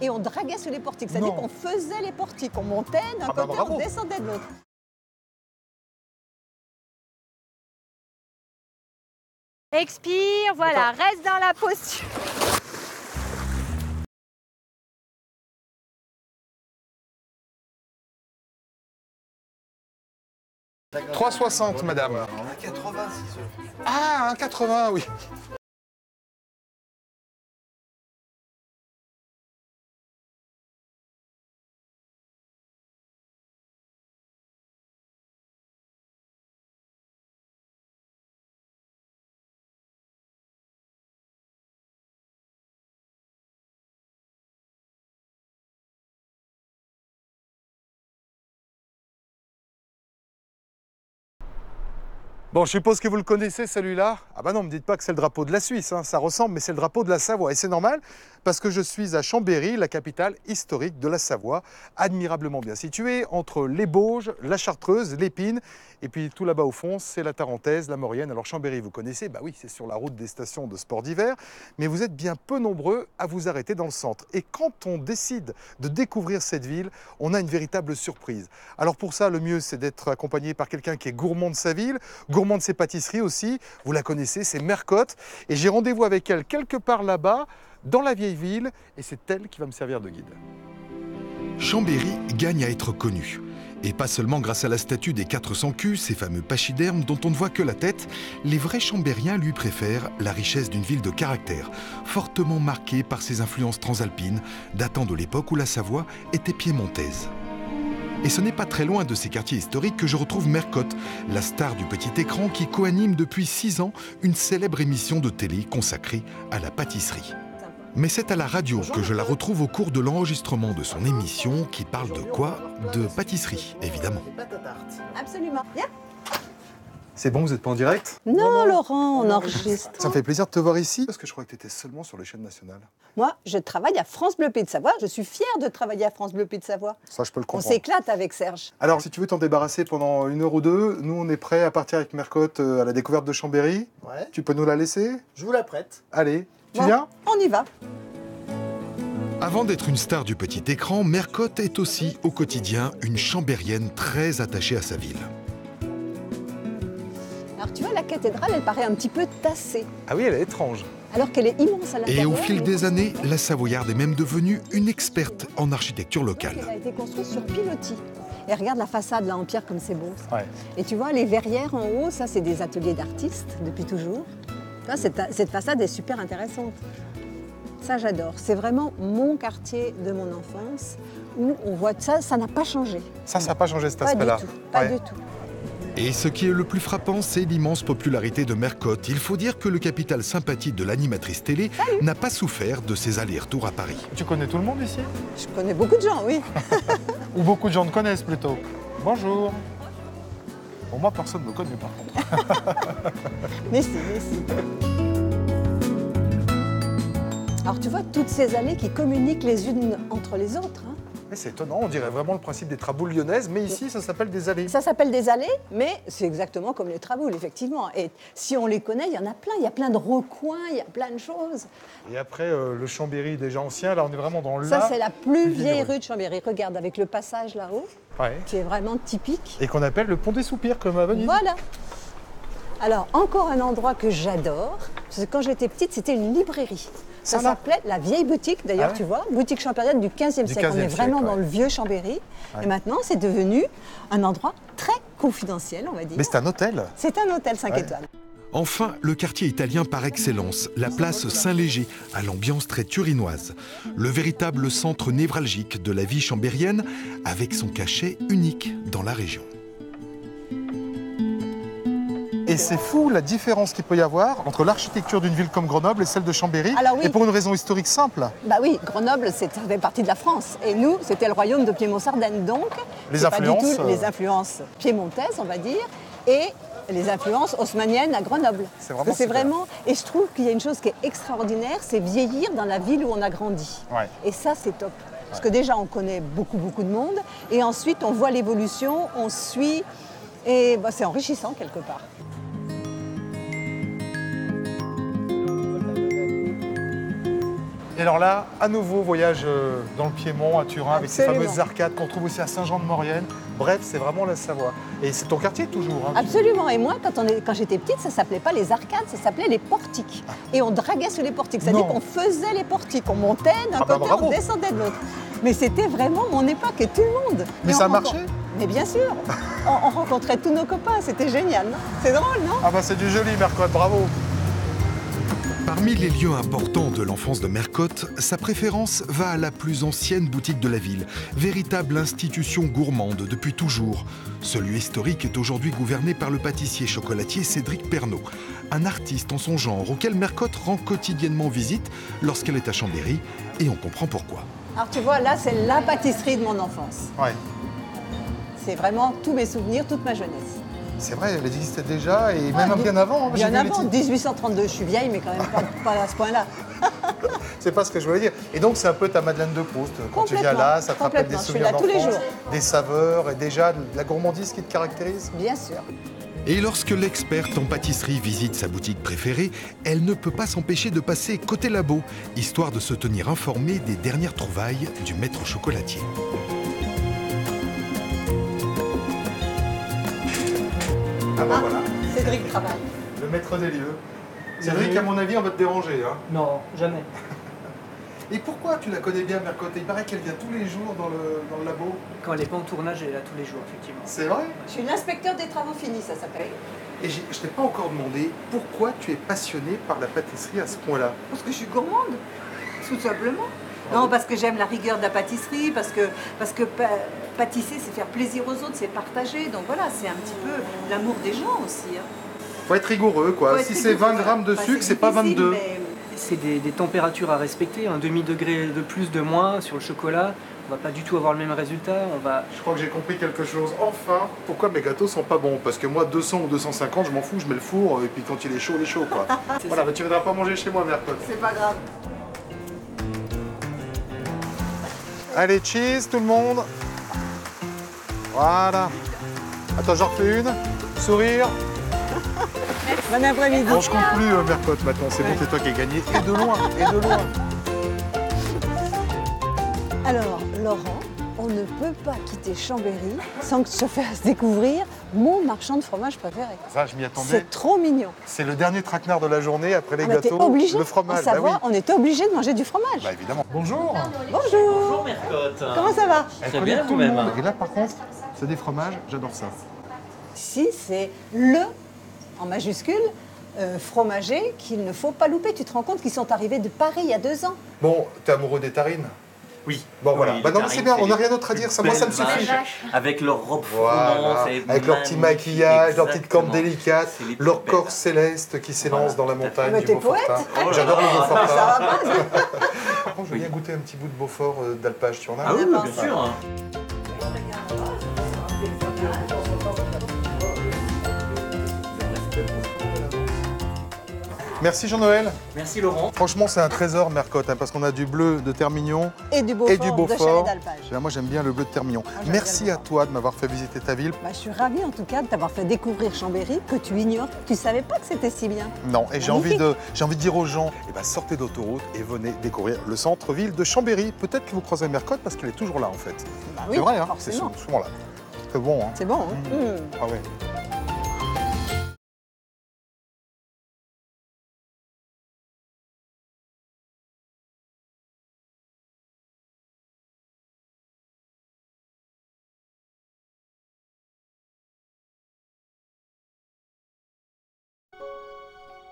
et on draguait sur les portiques. C'est-à-dire qu'on faisait les portiques. On montait d'un côté, bravo. on descendait de l'autre. Expire, voilà, reste dans la posture. « 3,60 madame. » 1,80 si sûr. Ah, 1,80 oui. Bon, je suppose que vous le connaissez, celui-là. Ah bah non, ne me dites pas que c'est le drapeau de la Suisse, hein. Ça ressemble, mais c'est le drapeau de la Savoie. Et c'est normal, parce que je suis à Chambéry, la capitale historique de la Savoie, admirablement bien située, entre les Bauges, la Chartreuse, l'Épine, et puis tout là-bas au fond, c'est la Tarentaise, la Maurienne. Alors Chambéry, vous connaissez, bah oui, c'est sur la route des stations de sport d'hiver, mais vous êtes bien peu nombreux à vous arrêter dans le centre. Et quand on décide de découvrir cette ville, on a une véritable surprise. Alors pour ça, le mieux, c'est d'être accompagné par quelqu'un qui est gourmand de sa ville, gourmand de ses pâtisseries aussi. Vous la connaissez, c'est Mercotte. Et j'ai rendez-vous avec elle quelque part là-bas, dans la vieille ville, et c'est elle qui va me servir de guide. Chambéry gagne à être connue. Et pas seulement grâce à la statue des 400 culs, ces fameux pachydermes dont on ne voit que la tête, les vrais Chambériens lui préfèrent la richesse d'une ville de caractère, fortement marquée par ses influences transalpines, datant de l'époque où la Savoie était piémontaise. Et ce n'est pas très loin de ces quartiers historiques que je retrouve Mercotte, la star du petit écran qui coanime depuis 6 ans une célèbre émission de télé consacrée à la pâtisserie. Mais c'est à la radio que je la retrouve au cours de l'enregistrement de son émission qui parle de quoi? De pâtisserie, évidemment. Absolument. Viens. C'est bon, vous n'êtes pas en direct? Non, Laurent, on enregistre. Ça me fait plaisir de te voir ici, parce que je crois que tu étais seulement sur les chaînes nationales. Moi, je travaille à France Bleu Pays de Savoie. Je suis fière de travailler à France Bleu Pays de Savoie. Ça, je peux le On comprendre. s'éclate avec Serge. Alors, si tu veux t'en débarrasser pendant 1 heure ou 2, nous, on est prêts à partir avec Mercotte à la découverte de Chambéry. Ouais. Tu peux nous la laisser? Je vous la prête. Allez, tu Bon, viens? on y va. Avant d'être une star du petit écran, Mercotte est aussi, au quotidien, une chambérienne très attachée à sa ville. Alors, tu vois, la cathédrale, elle paraît un petit peu tassée, Ah oui, elle est étrange. alors qu'elle est immense à Et l'intérieur. au fil des années, la Savoyarde est même devenue une experte en architecture locale. Elle a été construite sur pilotis. Et regarde la façade là en pierre comme c'est beau. Ça. Ouais. Et tu vois les verrières en haut, ça c'est des ateliers d'artistes depuis toujours. Tu vois, cette façade est super intéressante. Ça j'adore. C'est vraiment mon quartier de mon enfance où on voit ça n'a pas changé. Ça n'a pas changé cet Pas du aspect-là. tout. Pas Ouais. du tout. Et ce qui est le plus frappant, c'est l'immense popularité de Mercotte. Il faut dire que le capital sympathique de l'animatrice télé n'a pas souffert de ses allers-retours à Paris. Tu connais tout le monde ici? Je connais beaucoup de gens, oui. Ou beaucoup de gens te connaissent plutôt. Bonjour. Bon, moi, personne ne me connaît par contre. Mais si. Alors tu vois toutes ces allées qui communiquent les unes entre les autres. Hein. Mais c'est étonnant, on dirait vraiment le principe des traboules lyonnaises, mais ici, ça s'appelle des allées. Ça s'appelle des allées, mais c'est exactement comme les traboules, effectivement. Et si on les connaît, il y en a plein. Il y a plein de recoins, il y a plein de choses. Et après, le Chambéry déjà ancien, là, on est vraiment dans Ça, c'est la plus vieille vignerone. rue de Chambéry. Regarde, avec le passage là-haut, Ouais. qui est vraiment typique. Et qu'on appelle le pont des soupirs, comme à Venise. Voilà. Alors, encore un endroit que j'adore, parce que quand j'étais petite, c'était une librairie. Ça Voilà. s'appelait La Vieille Boutique, d'ailleurs, Ah ouais. tu vois, boutique champérienne du 15e Du siècle. On 15e est vraiment siècle, dans ouais. le vieux Chambéry. Ouais. Et maintenant, c'est devenu un endroit très confidentiel, on va dire. Mais c'est un hôtel. C'est un hôtel 5 Ouais. étoiles. Enfin, le quartier italien par excellence, la place Saint-Léger, à l'ambiance très turinoise. Le véritable centre névralgique de la vie chambérienne, avec son cachet unique dans la région. Et c'est fou la différence qu'il peut y avoir entre l'architecture d'une ville comme Grenoble et celle de Chambéry. Alors oui. Et pour une raison historique simple. Bah oui, Grenoble, ça fait partie de la France. Et nous, c'était le royaume de Piémont-Sardaigne. Donc, Les c'est pas du influences, tout les influences piémontaises, on va dire, et les influences haussmanniennes à Grenoble. C'est vraiment Parce que super. Et je trouve qu'il y a une chose qui est extraordinaire, c'est vieillir dans la ville où on a grandi. Ouais. Et ça, c'est top. Parce que déjà, on connaît beaucoup de monde. Et ensuite, on voit l'évolution, on suit. Et bah, c'est enrichissant quelque part. Et Et alors là, à nouveau, voyage dans le Piémont, à Turin, avec ces Absolument. fameuses arcades qu'on trouve aussi à Saint-Jean-de-Maurienne. Bref, c'est vraiment la Savoie. Et c'est ton quartier toujours, hein. Absolument. Et moi, quand j'étais petite, ça s'appelait pas les arcades, ça s'appelait les portiques. Et on draguait sur les portiques. C'est-à-dire Non. qu'on faisait les portiques. On montait d'un Ah bah côté, bravo. on descendait de l'autre. Mais c'était vraiment mon époque et tout le monde. Mais Et ça on marchait? Mais bien sûr. On rencontrait tous nos copains. C'était génial, non? C'est drôle, non? Ah bah c'est du joli, Mercotte, bravo. Parmi les lieux importants de l'enfance de Mercotte, sa préférence va à la plus ancienne boutique de la ville, véritable institution gourmande depuis toujours. Ce lieu historique est aujourd'hui gouverné par le pâtissier chocolatier Cédric Pernaut, un artiste en son genre auquel Mercotte rend quotidiennement visite lorsqu'elle est à Chambéry, et on comprend pourquoi. Alors tu vois, là, c'est la pâtisserie de mon enfance. Ouais. C'est vraiment tous mes souvenirs, toute ma jeunesse. C'est vrai, elle existait déjà, et Ouais, même bien avant. hein, j'ai Bien vu les avant, titres. 1832. Je suis vieille, mais quand même pas à ce point-là. C'est pas ce que je voulais dire. Et donc, c'est un peu ta Madeleine de Proust. Quand tu viens Complètement, là, ça te rappelle des complètement. Je suis souvenirs là tous les d'enfance, jours. des saveurs et déjà de la gourmandise qui te caractérise. Bien sûr. Et lorsque l'experte en pâtisserie visite sa boutique préférée, elle ne peut pas s'empêcher de passer côté labo, histoire de se tenir informée des dernières trouvailles du maître chocolatier. Ah bah voilà, Cédric travaille. le maître des lieux. Cédric, à mon avis, on va te déranger. Hein. Non, jamais. Et pourquoi tu la connais bien, Mercotte? Il paraît qu'elle vient tous les jours dans le labo. Quand elle n'est pas en tournage, elle est là tous les jours, effectivement. C'est vrai? Je suis l'inspecteur des travaux finis, ça s'appelle. Et je t'ai pas encore demandé pourquoi tu es passionnée par la pâtisserie à ce point-là. Parce que je suis gourmande, tout simplement. Non, parce que j'aime la rigueur de la pâtisserie, parce que pâtisser, c'est faire plaisir aux autres, c'est partager. Donc voilà, c'est un petit peu l'amour des gens aussi. Hein. Faut être rigoureux, quoi. Faut être Si c'est 20 rigoureux. grammes de Bah, sucre, c'est pas difficile, 22. mais- C'est des températures à respecter, un demi-degré de plus, de moins sur le chocolat. On va pas du tout avoir le même résultat. On va... Je crois que j'ai compris quelque chose. Enfin, pourquoi mes gâteaux sont pas bons? Parce que moi, 200 ou 250, je m'en fous, je mets le four, et puis quand il est chaud, quoi. C'est Voilà, ça. bah, tu viendras pas manger chez moi, Mercotte. C'est pas grave. Allez, cheese, tout le monde. Voilà. Attends, j'en refais une. Sourire. Bon après-midi. Bon, je compte plus, Mercotte, maintenant. C'est bon, c'est toi qui as gagné. Et de loin, et de loin. Alors, Laurent, on ne peut pas quitter Chambéry sans que tu te fasses découvrir mon marchand de fromage préféré. Ça, je m'y attendais. C'est trop mignon. C'est le dernier traquenard de la journée après les Ah, mais t'es gâteaux, obligé, le fromage. en Savoie, Bah on était obligé de manger du fromage. oui, bah évidemment. Bonjour. Bonjour. Bonjour Mercotte. Comment ça va? Elle Très connaît bien, tout le vous-même. monde. Et là, par contre, c'est des fromages, j'adore ça. Ici, c'est le, en majuscule, fromager qu'il ne faut pas louper. Tu te rends compte qu'ils sont arrivés de Paris il y a 2 ans. Bon, t'es amoureux des tarines? Oui. Bon, voilà. Oui, Bah les non, mais c'est tarines, bien, on les n'a rien d'autre à dire, ça, moi, ça me belles suffit. vaches, Avec leur robe Voilà, fondante. et avec leur petit magnifique, maquillage, leur petite corne exactement. délicate, C'est les plus leur corps belles. céleste qui s'élance Voilà, dans la tout à fait. montagne Mais du t'es Beaufortin. poète. Oh là J'adore le là. Beaufortin. Ça va pas ça? Par contre, je veux bien goûter un petit bout de Beaufort d'alpage, tu en as? Ah oui, D'accord. bien sûr. Merci Jean-Noël. Merci Laurent. Franchement, c'est un trésor, Mercotte, hein, parce qu'on a du bleu de Termignon Et du Beaufort, et du de Beaufort. Chalet d'Alpage. Moi, j'aime bien le bleu de Termignon. j'aime bien Merci le à toi de m'avoir fait visiter ta ville. Bah, je suis ravie en tout cas de t'avoir fait découvrir Chambéry, que tu ignores. Tu savais pas que c'était si bien. Non, et j'ai envie, Magnifique. de dire aux gens, eh ben, sortez d'autoroute et venez découvrir le centre-ville de Chambéry. Peut-être que vous croiserez Mercotte parce qu'il est toujours là, en fait. Bah oui, c'est vrai, hein, c'est forcément. souvent là. C'est bon, hein. C'est bon, hein? Ah ouais.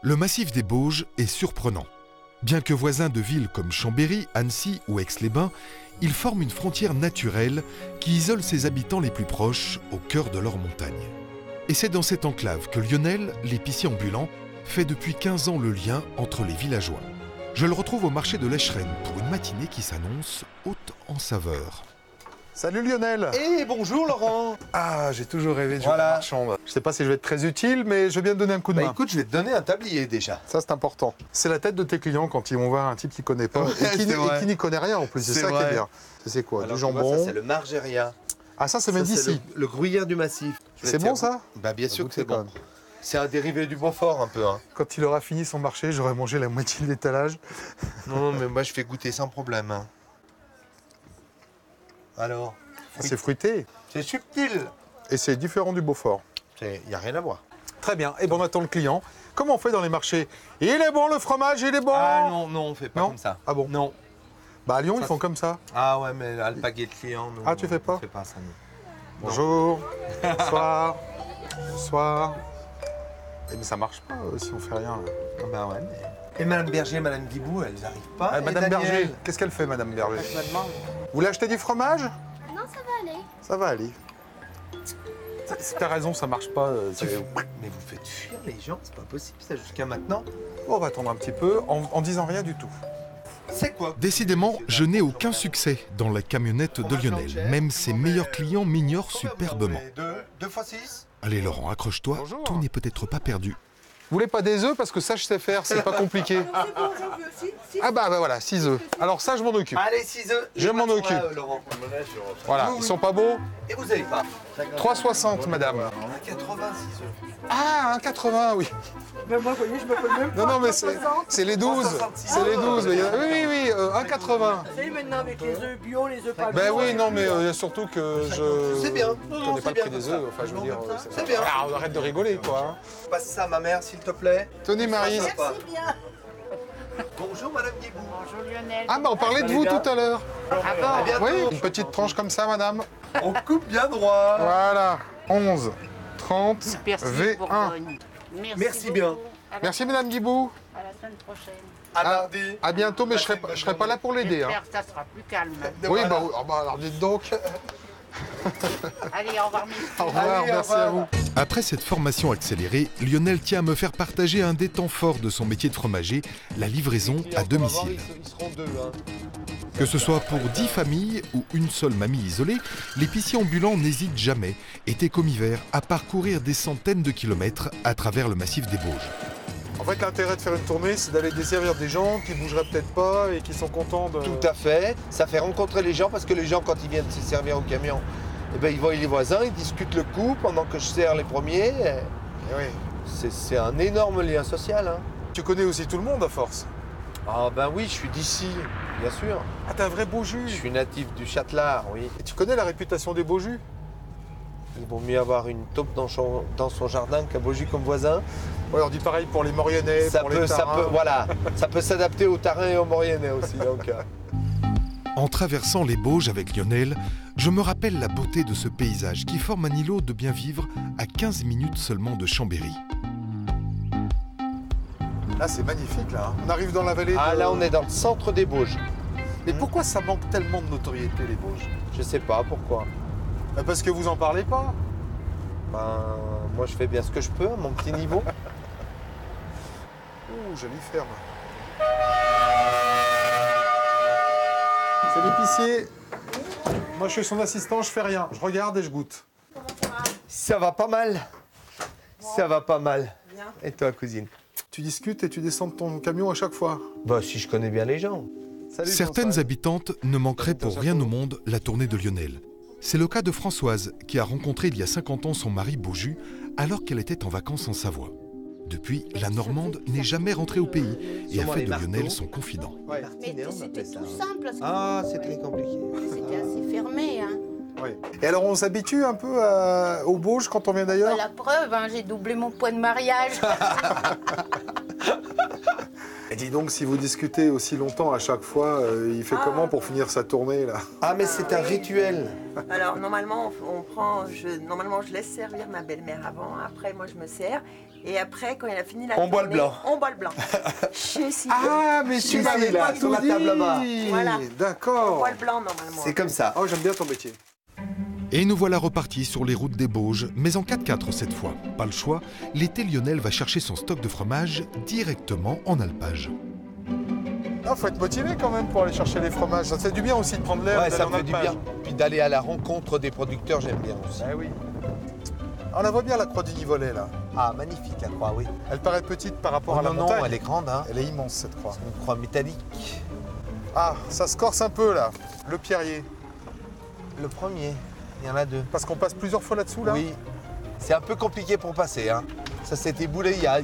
Le massif des Bauges est surprenant. Bien que voisins de villes comme Chambéry, Annecy ou Aix-les-Bains, il forme une frontière naturelle qui isole ses habitants les plus proches au cœur de leur montagne. Et c'est dans cette enclave que Lionel, l'épicier ambulant, fait depuis 15 ans le lien entre les villageois. Je le retrouve au marché de l'Echerenne pour une matinée qui s'annonce haute en saveurs. Salut Lionel. Et bonjour Laurent. Ah, j'ai toujours rêvé de jouer Voilà. à marchande. Je sais pas si je vais être très utile, mais je veux bien te donner un coup de Bah main. écoute, je vais te donner un tablier déjà. Ça, c'est important. C'est la tête de tes clients quand ils vont voir un type qui connaît pas Ouais, et c'est vrai. qui n'y connaît rien en plus. C'est C'est ça qui est vrai. bien. C'est quoi? Alors, Du tu vois, jambon. ça, c'est le margérien. Ah, ça, c'est Ça, même c'est d'ici. le gruyère du massif. Je vais C'est te bon faire- ça? Bah bien sûr que c'est Goûtez quand bon. même. C'est un dérivé du Beaufort un peu. Hein. Quand il aura fini son marché, j'aurai mangé la moitié de l'étalage. Non, mais moi je fais goûter sans problème. Hein. Alors, C'est fruité. c'est subtil. Et c'est différent du Beaufort. Il n'y a rien à voir. Très bien. Et bon, on attend le client. Comment on fait dans les marchés? Il est bon le fromage, il est bon. Ah non, non, on fait pas Non comme ça. Ah bon? Non. Bah à Lyon, Ça, ils font comme ça. Ah ouais, mais alpaguer le client, nous, Ah, tu fais pas? on fait pas ça, nous. Bonjour. Bonsoir. Bonsoir. Eh, mais ça marche pas si on fait rien. Là. Ah bah ouais, mais... Et Madame Berger et Madame Guibou, elles n'arrivent pas. Ah, Et Madame Daniel Berger, qu'est-ce qu'elle fait, Madame Berger? Je me demande. Vous voulez acheter du fromage? Non, ça va aller. Ça va aller. T'as raison, ça marche pas. Mais vous faites fuir les gens, c'est pas possible ça jusqu'à maintenant. On va attendre un petit peu en disant rien du tout. C'est quoi? Décidément, je n'ai aucun succès dans la camionnette de Lionel. Même ses meilleurs clients m'ignorent superbement. 2 fois 6. Allez Laurent, accroche-toi, Bonjour. tout n'est peut-être pas perdu. Vous voulez pas des œufs? Parce que ça, je sais faire, c'est pas compliqué. Ah bah voilà, 6 œufs. Alors ça, je m'en occupe. Allez, 6 œufs. Je m'en occupe. Laurent. Voilà, ils sont pas beaux? Et vous avez pas? 3,60 madame. 1,86 œufs. Ah, 1,80 oui. Mais moi, vous voyez, je me peux même Non, non, mais c'est les 12. C'est les 12. Oui, oui, 1,80. Vous savez, maintenant, avec les œufs bio, les œufs pas bio... Ben oui, non, mais surtout que je... C'est bien. Je connais pas le prix des œufs, enfin je veux dire... C'est bien. Ah, on arrête de rigoler, quoi. Passe ça à ma mère, s'il te plaît. Tenez, Marie. Merci bien. Bonjour, Madame Guibou. Bonjour Lionel. Ah, bah on parlait de vous tout à l'heure. À bientôt. Oui, une petite tranche comme ça, madame. On coupe bien droit. Voilà. 11, 30, V1. Merci bien. Merci, madame Guibou. À la semaine prochaine. À Ah, mardi. À bientôt, mais je serai pas là pour l'aider. Hein. J'espère que ça sera plus calme. Oui, bah alors dites donc. Allez, au revoir, merci. Au revoir, Allez, au merci revoir. à vous. Après cette formation accélérée, Lionel tient à me faire partager un des temps forts de son métier de fromager, la livraison à domicile. Ils seront 2. Hein. Que ce soit pour 10 familles ou une seule mamie isolée, l'épicier ambulant n'hésite jamais, été comme hiver, à parcourir des centaines de kilomètres à travers le massif des Bauges. En fait, l'intérêt de faire une tournée, c'est d'aller desservir des gens qui bougeraient peut-être pas et qui sont contents de... Tout à fait. Ça fait rencontrer les gens parce que les gens, quand ils viennent se servir au camion, eh ben, ils voient les voisins, ils discutent le coup pendant que je sers les premiers. Eh oui. C'est un énorme lien social. Hein. Tu connais aussi tout le monde à force. Ah ben oui, je suis d'ici, bien sûr. Ah, t'es un vrai beau Je jus. suis natif du Châtelard, oui. Et tu connais la réputation des beaux jus? Il vaut mieux avoir une taupe dans son jardin qu'un beau jus comme voisin. Ouais, on dit pareil pour les Mauriennais, pour les Tarins. Voilà, ça peut s'adapter aux Tarins et aux Mauriennais aussi. Donc, En traversant les Bauges avec Lionel, je me rappelle la beauté de ce paysage qui forme un îlot de bien vivre à 15 minutes seulement de Chambéry. Là, c'est magnifique, là. On arrive dans la vallée Ah de... là, on est dans le centre des Bauges. Mais pourquoi ça manque tellement de notoriété, les Bauges? Je sais pas pourquoi. Bah, parce que vous en parlez pas. Ben, moi, je fais bien ce que je peux à mon petit niveau. Ouh, jolie ferme. C'est l'épicier. Moi, je suis son assistant, je fais rien. Je regarde et je goûte. Ça va pas mal. Ça va pas mal. Et toi, cousine? Tu discutes et tu descends de ton camion à chaque fois. Bah, si je connais bien les gens. Salut, Certaines François. habitantes ne manqueraient pour rien au monde la tournée de Lionel. C'est le cas de Françoise, qui a rencontré il y a 50 ans son mari Beaujus, alors qu'elle était en vacances en Savoie. Depuis, la Normande n'est jamais rentrée au pays et a Sûrement fait les de marteaux. Lionel son confident. Ouais. Mais c'était tout simple, parce que Ah, c'est très compliqué. c'était assez fermé. Hein. Oui. Et alors, on s'habitue un peu aux Bauges quand on vient d'ailleurs? La preuve, hein, j'ai doublé mon poids de mariage. Et dis donc, si vous discutez aussi longtemps à chaque fois, il fait comment pour finir sa tournée, là? Ah, mais c'est un rituel. Alors normalement, normalement je laisse servir ma belle-mère avant, après moi je me sers, et après quand elle a fini la On boit le tournée, blanc. On boit le blanc. Je suis Ah, mais tu Je m'avais sais pas pas tout sur la table là-bas. dit. Voilà. On D'accord. boit le blanc normalement. C'est comme ça. Oh, j'aime bien ton métier. Et nous voilà repartis sur les routes des Bauges, mais en 4x4 cette fois. Pas le choix, l'été Lionel va chercher son stock de fromage directement en alpage. Ah, faut être motivé quand même pour aller chercher les fromages. Ça fait du bien aussi de prendre l'air. Ouais, et ça d'aller me en fait du alpage. bien. Puis d'aller à la rencontre des producteurs, j'aime bien aussi. Ah oui. On la voit bien, la croix du Nivolet, là. Ah, magnifique la croix, oui. Elle paraît petite par rapport Oh à la non, montagne. non, elle est grande, hein. Elle est immense, cette croix. Une croix métallique. Ah, ça se corse un peu, là. Le pierrier. Le premier, il y en a 2. Parce qu'on passe plusieurs fois là-dessous, là. Oui. C'est un peu compliqué pour passer. Hein. Ça s'est éboulé il y a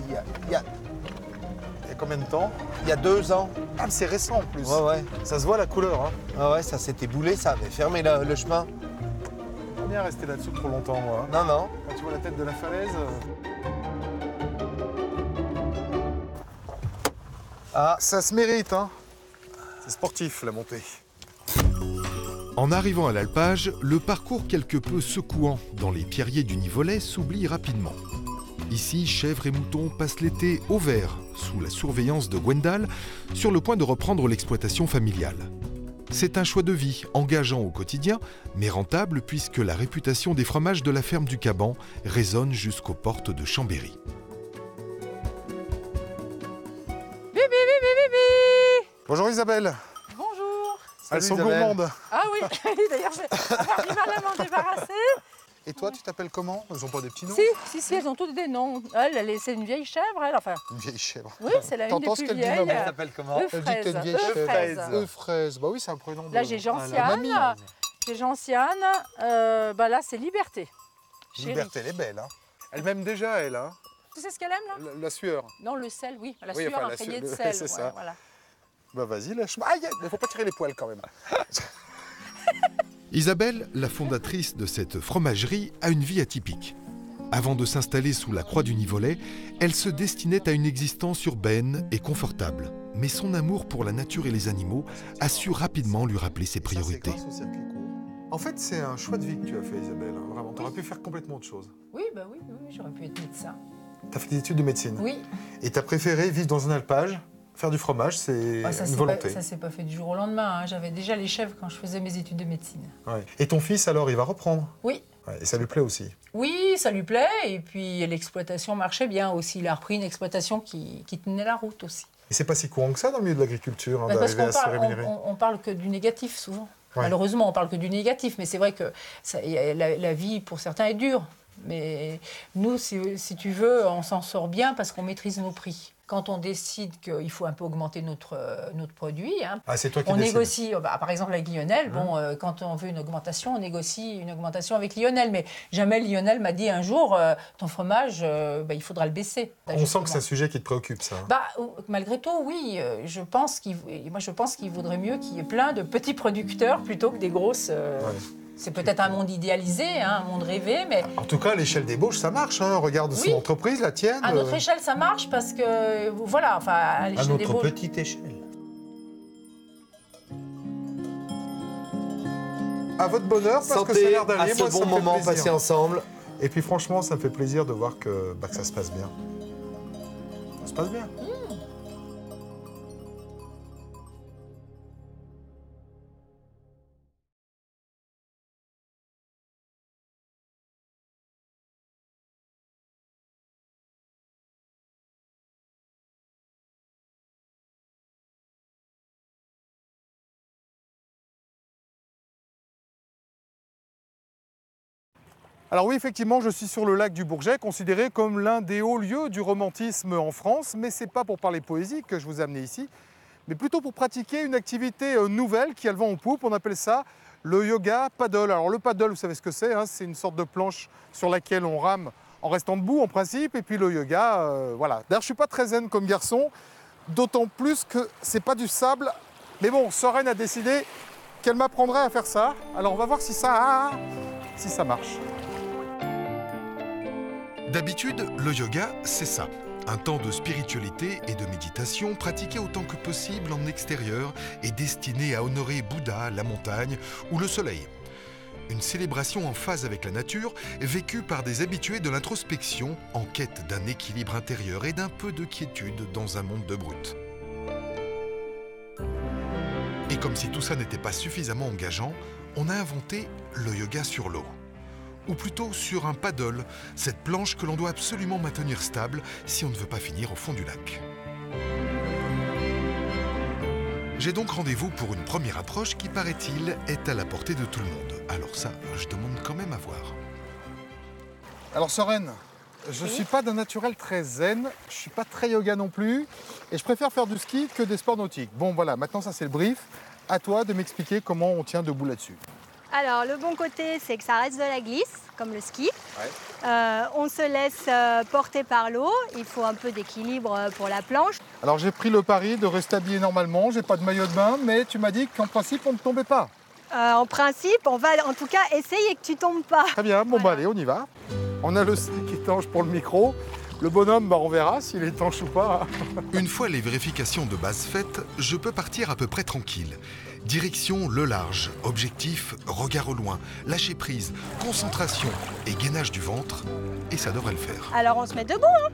combien de temps? Il y a 2 ans. Ah, mais c'est récent en plus. Ouais. Ça se voit la couleur. Hein. Ah ouais, ça s'est éboulé, ça avait fermé le chemin. Pas bien rester là-dessous trop longtemps, moi. Non, non. Quand tu vois la tête de la falaise. Ah, ça se mérite, hein. C'est sportif, la montée. En arrivant à l'alpage, le parcours quelque peu secouant dans les pierriers du Nivolet s'oublie rapidement. Ici, chèvres et moutons passent l'été au vert, sous la surveillance de Gwendal, sur le point de reprendre l'exploitation familiale. C'est un choix de vie engageant au quotidien, mais rentable puisque la réputation des fromages de la ferme du Caban résonne jusqu'aux portes de Chambéry. Bonjour Isabelle. Bonjour. Elles sont Isabelle. gourmandes. Ah oui, d'ailleurs, je vais avoir du mal à m'en débarrasser. Et toi, tu t'appelles comment? Elles n'ont pas des petits noms? Si, elles ont toutes des noms. C'est une vieille chèvre, elle, enfin. Une vieille chèvre. Oui, c'est la une des T'entends ce plus qu'elle dit, vieilles. maman? elle s'appelle comment? Elle dit que t'es une vieille chèvre. Fraise. Fraise. Bah oui, c'est un prénom de... Là, j'ai Gentiane. J'ai Gentiane. Là, c'est Liberté. Chérie. Liberté, elle est belle. Hein. Elle m'aime déjà, elle. Hein. Tu sais ce qu'elle aime, là? La sueur. Non, le sel, oui. La Oui, sueur enfin, imprégnée de le- sel. c'est ça. Voilà. Bah vas-y, lâche-moi. Aïe, il ne faut pas tirer les poils quand même. Isabelle, la fondatrice de cette fromagerie, a une vie atypique. Avant de s'installer sous la croix du Nivolet, elle se destinait à une existence urbaine et confortable. Mais son amour pour la nature et les animaux a su rapidement lui rappeler ses priorités. Ça, c'est grâce au circuit court. En fait, c'est un choix de vie que tu as fait, Isabelle. Hein, vraiment, tu aurais pu faire complètement autre chose. Oui, j'aurais pu être médecin. Tu as fait des études de médecine. Oui. Et tu as préféré vivre dans un alpage, faire du fromage, c'est une volonté. Ça s'est pas fait du jour au lendemain. Hein. J'avais déjà les chèvres quand je faisais mes études de médecine. Ouais. Et ton fils, alors, il va reprendre? Oui. Ouais, et ça lui plaît aussi? Oui, ça lui plaît. Et puis l'exploitation marchait bien aussi. Il a repris une exploitation qui tenait la route aussi. Et c'est pas si courant que ça dans le milieu de l'agriculture, hein, Parce d'arriver à qu'on se rémunérer. on parle que du négatif souvent. Ouais. Malheureusement, on parle que du négatif. Mais c'est vrai que la vie, pour certains, est dure. Mais nous, si tu veux, on s'en sort bien parce qu'on maîtrise nos prix. Quand on décide qu'il faut un peu augmenter notre produit, hein, Ah, c'est toi qui on décides. négocie, par exemple avec Lionel, quand on veut une augmentation, on négocie une augmentation avec Lionel. Mais jamais Lionel m'a dit un jour, ton fromage, il faudra le baisser. On sent que c'est un sujet qui te préoccupe, ça. Malgré tout, oui, je pense qu'il vaudrait mieux qu'il y ait plein de petits producteurs plutôt que des grosses... C'est peut-être un monde idéalisé, hein, un monde rêvé, mais... En tout cas, à l'échelle des Bauges, ça marche. Hein. Regarde son entreprise, la tienne. À notre échelle, ça marche parce que, voilà, enfin, à l'échelle des Bauges... À notre petite échelle. À votre bonheur, parce Santé, que ça a l'air d'aller. à ce Moi, ça bon me fait moment plaisir. passé ensemble. Et puis franchement, ça me fait plaisir de voir que ça se passe bien. Ça se passe bien. Alors oui, effectivement, je suis sur le lac du Bourget, considéré comme l'un des hauts lieux du romantisme en France, mais ce n'est pas pour parler poésie que je vous ai amené ici, mais plutôt pour pratiquer une activité nouvelle qui a le vent en poupe. On appelle ça le yoga paddle. Alors le paddle, vous savez ce que c'est, hein, c'est une sorte de planche sur laquelle on rame en restant debout en principe, et puis le yoga, voilà. D'ailleurs, je ne suis pas très zen comme garçon, d'autant plus que c'est pas du sable, mais bon, Soren a décidé qu'elle m'apprendrait à faire ça, alors on va voir si ça marche. D'habitude, le yoga, c'est ça. Un temps de spiritualité et de méditation pratiqué autant que possible en extérieur et destiné à honorer Bouddha, la montagne ou le soleil. Une célébration en phase avec la nature, vécue par des habitués de l'introspection en quête d'un équilibre intérieur et d'un peu de quiétude dans un monde de brutes. Et comme si tout ça n'était pas suffisamment engageant, on a inventé le yoga sur l'eau. Ou plutôt sur un paddle, cette planche que l'on doit absolument maintenir stable si on ne veut pas finir au fond du lac. J'ai donc rendez-vous pour une première approche qui, paraît-il, est à la portée de tout le monde. Alors ça, je demande quand même à voir. Alors Soren, je ne suis pas d'un naturel très zen, je ne suis pas très yoga non plus, et je préfère faire du ski que des sports nautiques. Bon voilà, maintenant ça c'est le brief, à toi de m'expliquer comment on tient debout là-dessus. Alors, le bon côté, c'est que ça reste de la glisse, comme le ski. Ouais. On se laisse porter par l'eau. Il faut un peu d'équilibre pour la planche. Alors j'ai pris le pari de rester habillé normalement, j'ai pas de maillot de bain, mais tu m'as dit qu'en principe on ne tombait pas. En principe, on va en tout cas essayer que tu tombes pas. Très bien, bon bah allez, on y va. On a le sac étanche pour le micro. Le bonhomme, bah on verra s'il est étanche ou pas. Une fois les vérifications de base faites, je peux partir à peu près tranquille. Direction le large, objectif, regard au loin, lâcher prise, concentration et gainage du ventre, et ça devrait le faire. Alors on se met debout. Hein.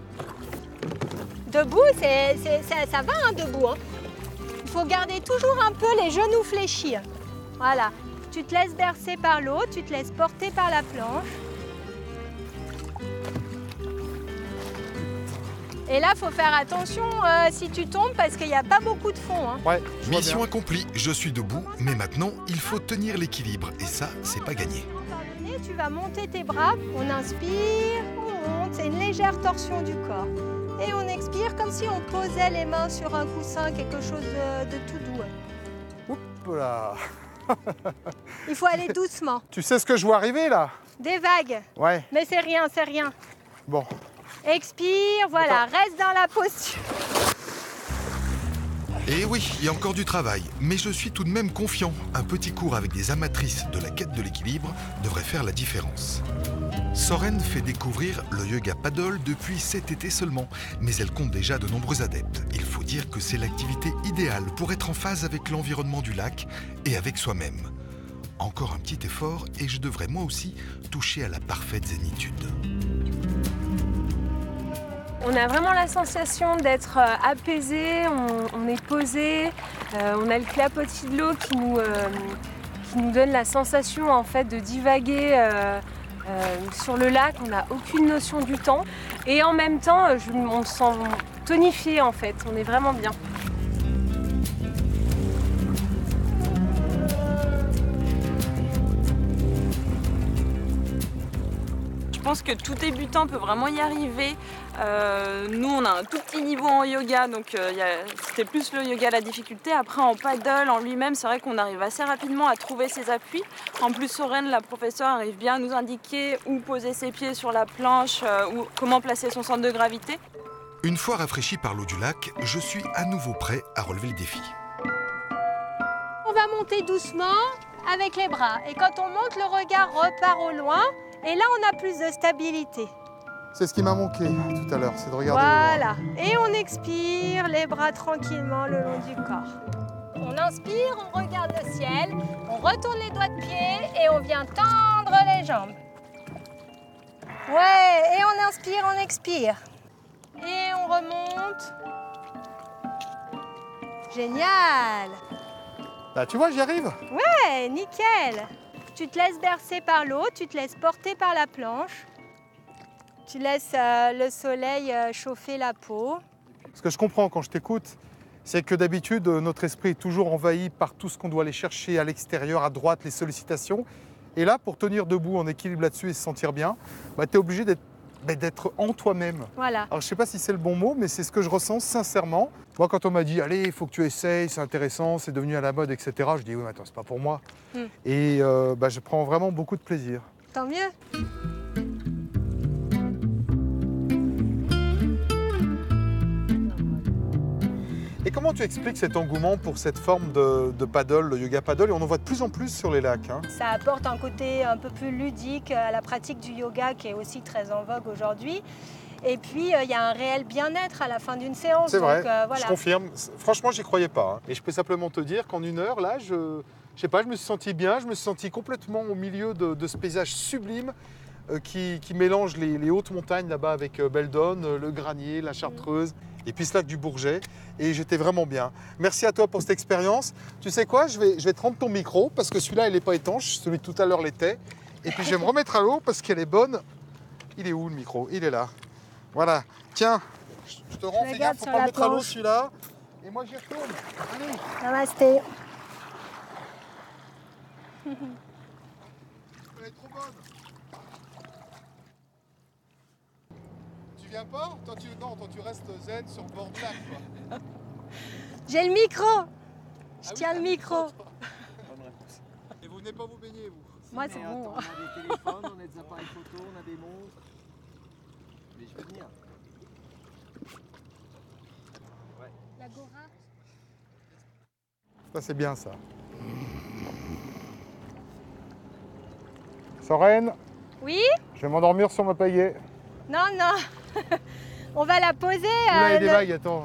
Debout, ça va hein, debout. Hein. Il faut garder toujours un peu les genoux fléchis. Voilà. Tu te laisses bercer par l'eau, tu te laisses porter par la planche. Et là, il faut faire attention si tu tombes parce qu'il n'y a pas beaucoup de fond. Hein. Ouais, mission accomplie, je suis debout, mais maintenant, il faut tenir l'équilibre. Et ça, c'est pas gagné. Tu vas monter tes bras, on inspire, on monte, c'est une légère torsion du corps. Et on expire comme si on posait les mains sur un coussin, quelque chose de tout doux. Oups là. Il faut aller doucement. Tu sais ce que je vois arriver là? Des vagues. Ouais. Mais c'est rien, c'est rien. Bon. Expire, voilà, reste dans la posture. Et oui, il y a encore du travail, mais je suis tout de même confiant. Un petit cours avec des amatrices de la quête de l'équilibre devrait faire la différence. Soren fait découvrir le yoga paddle depuis cet été seulement, mais elle compte déjà de nombreux adeptes. Il faut dire que c'est l'activité idéale pour être en phase avec l'environnement du lac et avec soi-même. Encore un petit effort et je devrais moi aussi toucher à la parfaite zénitude. On a vraiment la sensation d'être apaisé, on est posé, on a le clapotis de l'eau qui nous donne la sensation en fait de divaguer sur le lac, on n'a aucune notion du temps et en même temps on se sent tonifié en fait, on est vraiment bien. Je pense que tout débutant peut vraiment y arriver. Nous, on a un tout petit niveau en yoga, donc c'était plus le yoga la difficulté. Après, en paddle, en lui-même, c'est vrai qu'on arrive assez rapidement à trouver ses appuis. En plus, Soren, la professeure, arrive bien à nous indiquer où poser ses pieds sur la planche, ou comment placer son centre de gravité. Une fois rafraîchi par l'eau du lac, je suis à nouveau prêt à relever le défi. On va monter doucement avec les bras. Et quand on monte, le regard repart au loin. Et là, on a plus de stabilité. C'est ce qui m'a manqué tout à l'heure, c'est de regarder voilà. Et on expire, les bras tranquillement le long du corps. On inspire, on regarde le ciel, on retourne les doigts de pied et on vient tendre les jambes. Ouais, et on inspire, on expire. Et on remonte. Génial! Là, tu vois, j'y arrive. Ouais, nickel! Tu te laisses bercer par l'eau, tu te laisses porter par la planche. Tu laisses le soleil chauffer la peau. Ce que je comprends quand je t'écoute, c'est que d'habitude, notre esprit est toujours envahi par tout ce qu'on doit aller chercher à l'extérieur, à droite, les sollicitations. Et là, pour tenir debout en équilibre là-dessus et se sentir bien, bah, tu es obligé d'être en toi-même. Voilà. Alors, je ne sais pas si c'est le bon mot, mais c'est ce que je ressens sincèrement. Moi, quand on m'a dit « Allez, il faut que tu essayes, c'est intéressant, c'est devenu à la mode, etc. » Je dis « Oui, mais attends, c'est pas pour moi. » Et bah, je prends vraiment beaucoup de plaisir. Tant mieux. Et comment tu expliques cet engouement pour cette forme de paddle, le yoga paddle? Et on en voit de plus en plus sur les lacs. Hein. Ça apporte un côté un peu plus ludique à la pratique du yoga qui est aussi très en vogue aujourd'hui. Et puis, il y a un réel bien-être à la fin d'une séance. C'est vrai, voilà. Je confirme. Franchement, j'y croyais pas. Hein. Et je peux simplement te dire qu'en une heure, là, je sais pas, je me suis senti bien. Je me suis senti complètement au milieu de ce paysage sublime qui mélange les hautes montagnes là-bas avec Beldon, le Granier, la Chartreuse. Et puis ce lac du Bourget, et j'étais vraiment bien. Merci à toi pour cette expérience. Tu sais quoi, je vais te rendre ton micro, parce que celui-là, il n'est pas étanche, celui de tout à l'heure l'était. Et puis je vais me remettre à l'eau, parce qu'elle est bonne. Il est où le micro? Il est là. Voilà. Tiens, je te rends, fais gaffe, faut pas le mettre à l'eau celui-là. Et moi j'y retourne. Allez. Namasté. Elle est trop bonne. Tu viens pas? Toi tu restes zen sur le bord du lac, quoi. J'ai le micro. Je tiens le micro. Et vous venez pas vous baigner, vous? Moi, c'est bon. On a des téléphones, on a des appareils photo, on a des montres. Mais je veux venir. Ouais. L'agora. Ça, c'est bien, ça. Soren, Oui? je vais m'endormir sur ma paillette. Non, non. On va la poser. Oula, il y a des vagues, attends.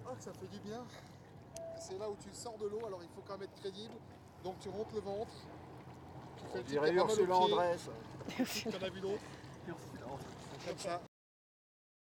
Oh, ça fait du bien. C'est là où tu sors de l'eau, alors il faut quand même être crédible. Donc tu montes le ventre. Tu fais le dirait Ursula Andress. Tu en as vu d'autres? Comme ça.